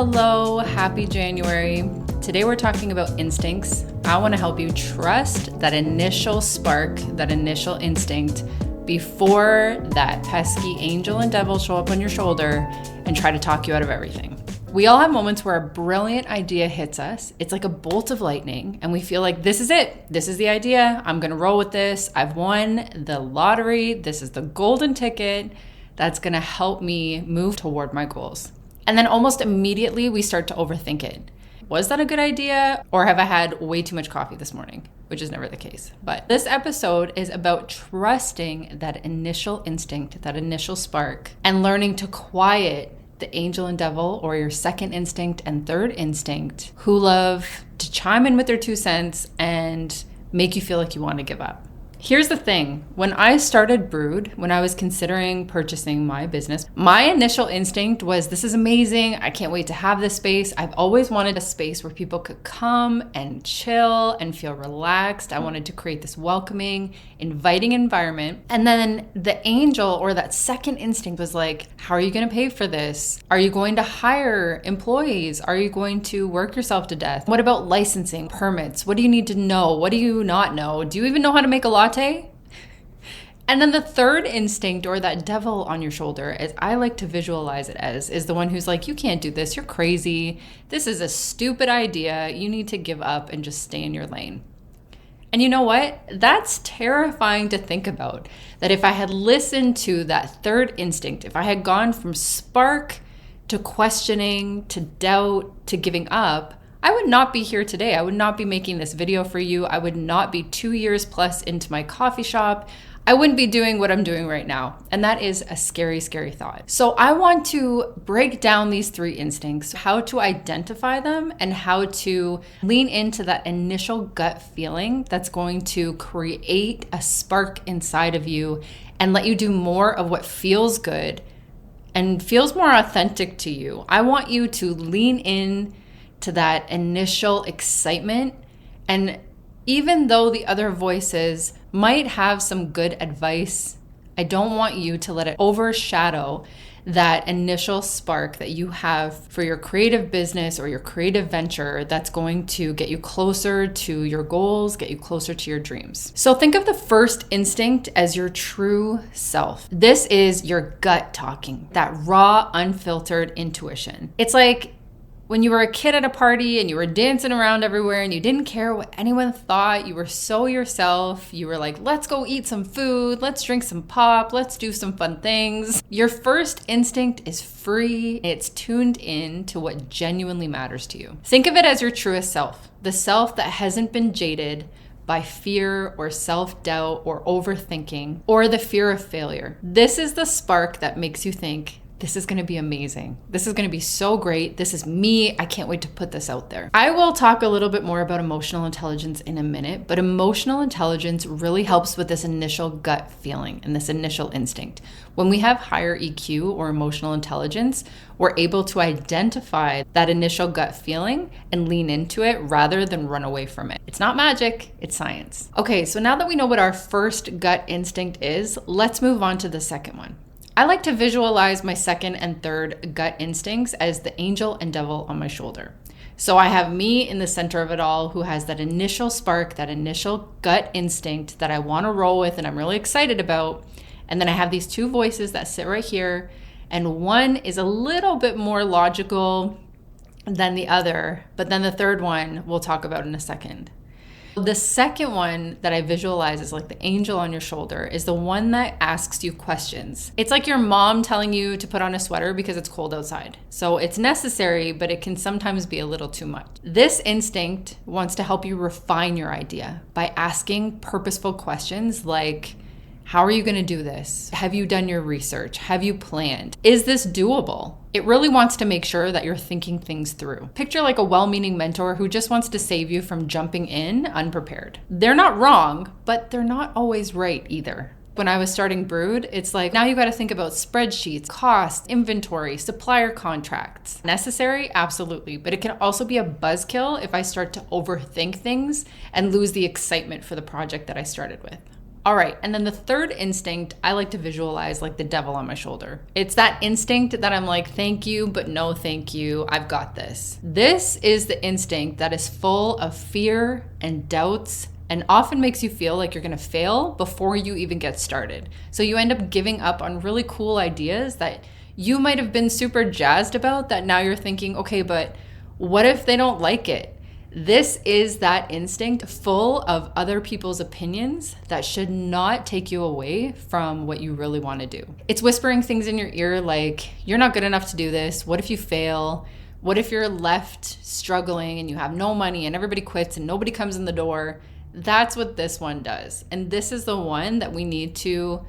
Hello, happy January. Today we're talking about instincts. I want to help you trust that initial spark, that initial instinct before that pesky angel and devil show up on your shoulder and try to talk you out of everything. We all have moments where a brilliant idea hits us. It's like a bolt of lightning and we feel like this is it. This is the idea. I'm going to roll with this. I've won the lottery. This is the golden ticket that's going to help me move toward my goals. And then almost immediately we start to overthink it. Was that a good idea? Or have I had way too much coffee this morning? Which is never the case. But this episode is about trusting that initial instinct, that initial spark, and learning to quiet the angel and devil, or your second instinct and third instinct, who love to chime in with their 2 cents and make you feel like you want to give up. Here's the thing. When I started Brood, when I was considering purchasing my business, my initial instinct was, this is amazing. I can't wait to have this space. I've always wanted a space where people could come and chill and feel relaxed. I wanted to create this welcoming, inviting environment. And then the angel, or that second instinct, was like, how are you going to pay for this? Are you going to hire employees? Are you going to work yourself to death? What about licensing, permits? What do you need to know? What do you not know? Do you even know how to make a latte? And then the third instinct, or that devil on your shoulder, as I like to visualize it as, is the one who's like, you can't do this. You're crazy. This is a stupid idea. You need to give up and just stay in your lane. And you know what? That's terrifying to think about. That if I had listened to that third instinct, if I had gone from spark to questioning, to doubt, to giving up, I would not be here today. I would not be making this video for you. I would not be 2 years plus into my coffee shop. I wouldn't be doing what I'm doing right now. And that is a scary, scary thought. So I want to break down these 3 instincts, how to identify them, and how to lean into that initial gut feeling that's going to create a spark inside of you and let you do more of what feels good and feels more authentic to you. I want you to lean in to that initial excitement. And even though the other voices might have some good advice, I don't want you to let it overshadow that initial spark that you have for your creative business or your creative venture that's going to get you closer to your goals, get you closer to your dreams. So think of the first instinct as your true self. This is your gut talking, that raw, unfiltered intuition. It's like when you were a kid at a party and you were dancing around everywhere and you didn't care what anyone thought, you were so yourself. You were like, let's go eat some food, let's drink some pop, let's do some fun things. Your first instinct is free. It's tuned in to what genuinely matters to you. Think of it as your truest self, the self that hasn't been jaded by fear or self-doubt or overthinking or the fear of failure. This is the spark that makes you think, this is going to be amazing. This is going to be so great. This is me. I can't wait to put this out there. I will talk a little bit more about emotional intelligence in a minute, but emotional intelligence really helps with this initial gut feeling and this initial instinct. When we have higher EQ or emotional intelligence, we're able to identify that initial gut feeling and lean into it rather than run away from it. It's not magic, it's science. Okay, so now that we know what our first gut instinct is, let's move on to the second one. I like to visualize my second and third gut instincts as the angel and devil on my shoulder. So I have me in the center of it all, who has that initial spark, that initial gut instinct that I want to roll with and I'm really excited about. And then I have these 2 voices that sit right here, and one is a little bit more logical than the other, but then the third one we'll talk about in a second. The second one that I visualize as like the angel on your shoulder is the one that asks you questions. It's like your mom telling you to put on a sweater because it's cold outside. So it's necessary, but it can sometimes be a little too much. This instinct wants to help you refine your idea by asking purposeful questions like, how are you going to do this? Have you done your research? Have you planned? Is this doable? It really wants to make sure that you're thinking things through. Picture like a well-meaning mentor who just wants to save you from jumping in unprepared. They're not wrong, but they're not always right either. When I was starting Brood, it's like, now you got to think about spreadsheets, costs, inventory, supplier contracts. Necessary? Absolutely. But it can also be a buzzkill if I start to overthink things and lose the excitement for the project that I started with. All right, and then the third instinct, I like to visualize like the devil on my shoulder. It's that instinct that I'm like, thank you, but no thank you, I've got this. This is the instinct that is full of fear and doubts and often makes you feel like you're gonna fail before you even get started. So you end up giving up on really cool ideas that you might have been super jazzed about that now you're thinking, okay, but what if they don't like it? This is that instinct full of other people's opinions that should not take you away from what you really want to do. It's whispering things in your ear like, you're not good enough to do this. What if you fail? What if you're left struggling and you have no money and everybody quits and nobody comes in the door? That's what this one does. And this is the one that we need to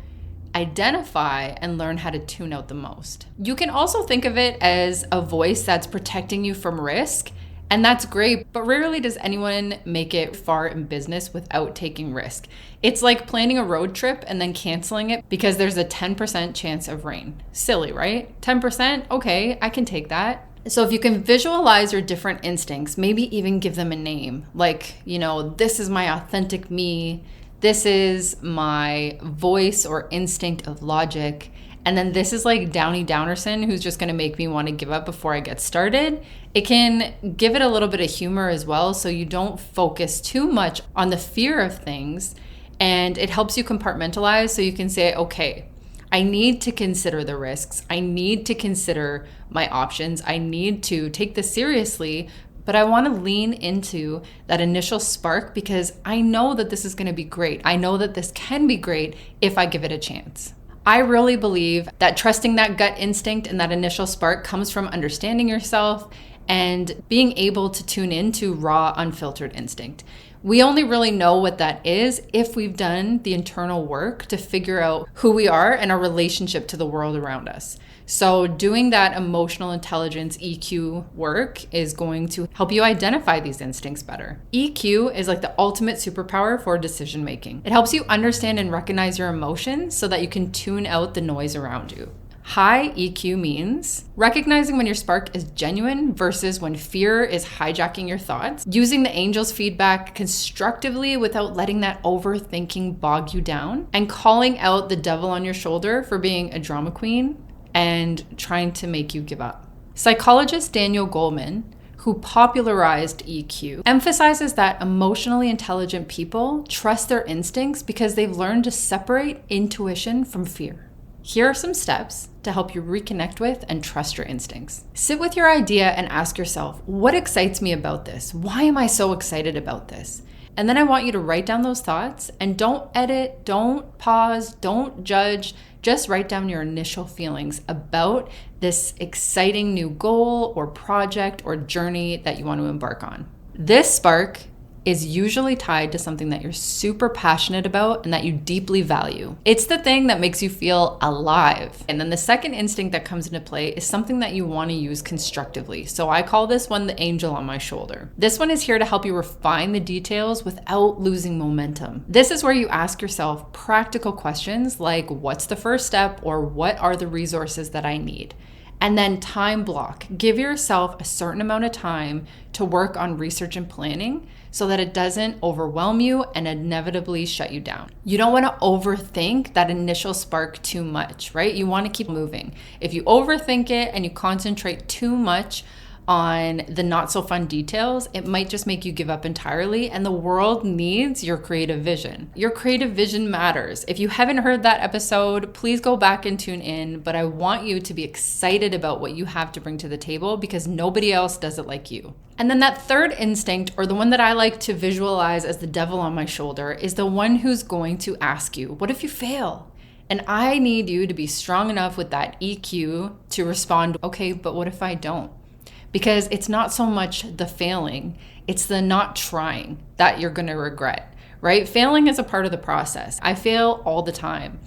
identify and learn how to tune out the most. You can also think of it as a voice that's protecting you from risk. And that's great, but rarely does anyone make it far in business without taking risk. It's like planning a road trip and then canceling it because there's a 10% chance of rain. Silly, right? 10%? Okay, I can take that. So if you can visualize your different instincts, maybe even give them a name. Like, this is my authentic me. This is my voice or instinct of logic. And then this is like Downey Downerson, who's just going to make me want to give up before I get started. It can give it a little bit of humor as well, so you don't focus too much on the fear of things. And it helps you compartmentalize so you can say, okay, I need to consider the risks. I need to consider my options. I need to take this seriously, but I want to lean into that initial spark because I know that this is going to be great. I know that this can be great if I give it a chance. I really believe that trusting that gut instinct and that initial spark comes from understanding yourself and being able to tune into raw, unfiltered instinct. We only really know what that is if we've done the internal work to figure out who we are and our relationship to the world around us. So doing that emotional intelligence EQ work is going to help you identify these instincts better. EQ is like the ultimate superpower for decision making. It helps you understand and recognize your emotions so that you can tune out the noise around you. High EQ means recognizing when your spark is genuine versus when fear is hijacking your thoughts, using the angel's feedback constructively without letting that overthinking bog you down, and calling out the devil on your shoulder for being a drama queen and trying to make you give up. Psychologist Daniel Goleman, who popularized EQ, emphasizes that emotionally intelligent people trust their instincts because they've learned to separate intuition from fear. Here are some steps to help you reconnect with and trust your instincts. Sit with your idea and ask yourself, what excites me about this? Why am I so excited about this? And then I want you to write down those thoughts and don't edit, don't pause, don't judge. Just write down your initial feelings about this exciting new goal or project or journey that you want to embark on. This spark is usually tied to something that you're super passionate about and that you deeply value. It's the thing that makes you feel alive. And then the second instinct that comes into play is something that you want to use constructively. So I call this one the angel on my shoulder. This one is here to help you refine the details without losing momentum. This is where you ask yourself practical questions like, what's the first step, or what are the resources that I need? And then time block. Give yourself a certain amount of time to work on research and planning so that it doesn't overwhelm you and inevitably shut you down. You don't want to overthink that initial spark too much, right? You want to keep moving. If you overthink it and you concentrate too much on the not so fun details, it might just make you give up entirely, and the world needs your creative vision. Your creative vision matters. If you haven't heard that episode, please go back and tune in, but I want you to be excited about what you have to bring to the table because nobody else does it like you. And then that third instinct, or the one that I like to visualize as the devil on my shoulder, is the one who's going to ask you, what if you fail? And I need you to be strong enough with that EQ to respond, okay, but what if I don't? Because it's not so much the failing, it's the not trying that you're gonna regret, right? Failing is a part of the process. I fail all the time,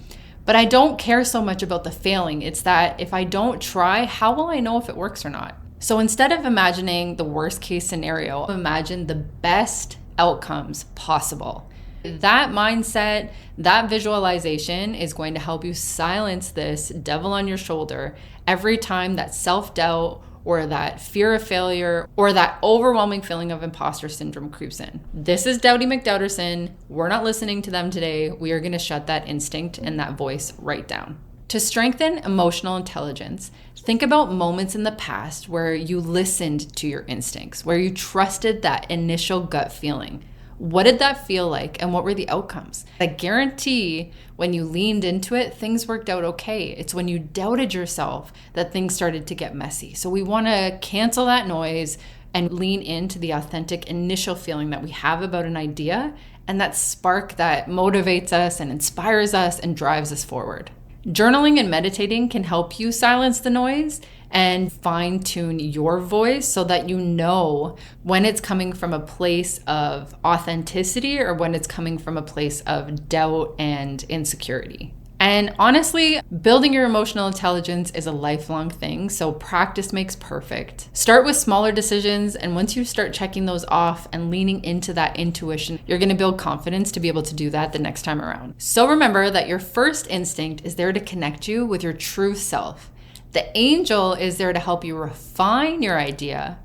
but I don't care so much about the failing. It's that if I don't try, how will I know if it works or not? So instead of imagining the worst case scenario, imagine the best outcomes possible. That mindset, that visualization is going to help you silence this devil on your shoulder every time that self-doubt or that fear of failure, or that overwhelming feeling of imposter syndrome creeps in. This is Dowdy McDowderson. We're not listening to them today. We are going to shut that instinct and that voice right down. To strengthen emotional intelligence, think about moments in the past where you listened to your instincts, where you trusted that initial gut feeling. What did that feel like and what were the outcomes? I guarantee when you leaned into it, things worked out okay. It's when you doubted yourself that things started to get messy. So we want to cancel that noise and lean into the authentic initial feeling that we have about an idea and that spark that motivates us and inspires us and drives us forward. Journaling and meditating can help you silence the noise and fine-tune your voice so that you know when it's coming from a place of authenticity or when it's coming from a place of doubt and insecurity. And honestly, building your emotional intelligence is a lifelong thing, so practice makes perfect. Start with smaller decisions, and once you start checking those off and leaning into that intuition, you're going to build confidence to be able to do that the next time around. So remember that your first instinct is there to connect you with your true self. The angel is there to help you refine your idea,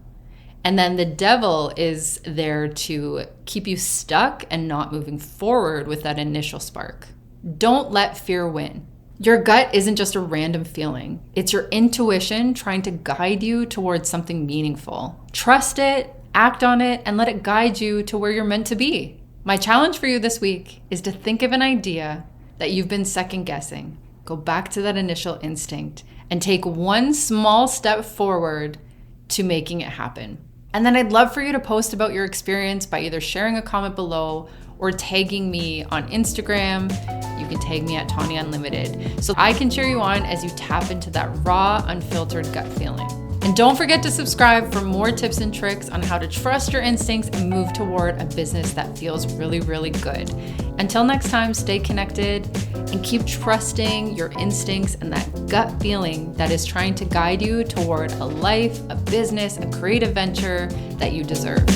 and then the devil is there to keep you stuck and not moving forward with that initial spark. Don't let fear win. Your gut isn't just a random feeling. It's your intuition trying to guide you towards something meaningful. Trust it, act on it, and let it guide you to where you're meant to be. My challenge for you this week is to think of an idea that you've been second guessing. Go back to that initial instinct and take one small step forward to making it happen. And then I'd love for you to post about your experience by either sharing a comment below or tagging me on Instagram. You can tag me at Tanya Unlimited so I can cheer you on as you tap into that raw, unfiltered gut feeling. And don't forget to subscribe for more tips and tricks on how to trust your instincts and move toward a business that feels really, really good. Until next time, stay connected and keep trusting your instincts and that gut feeling that is trying to guide you toward a life, a business, a creative venture that you deserve.